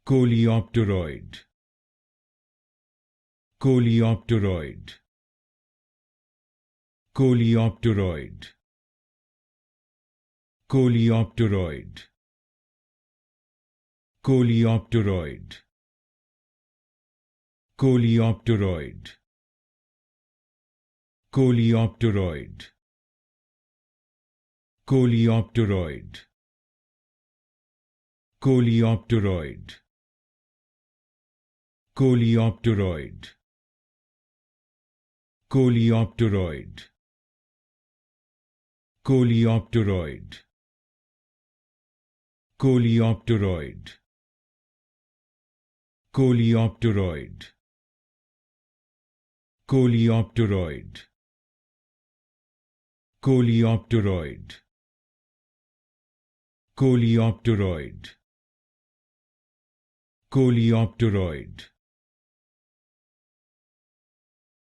Coleopteroid. Coleopteroid. Coleopteroid. Coleopteroid. Coleopteroid. Coleopteroid. Coleopteroid. Coleopteroid. Coleopteroid. Coleopteroid. Coleopteroid. Coleopteroid. Coleopteroid. Coleopteroid. Coleopteroid. Coleopteroid. Coleopteroid. Coleopteroid.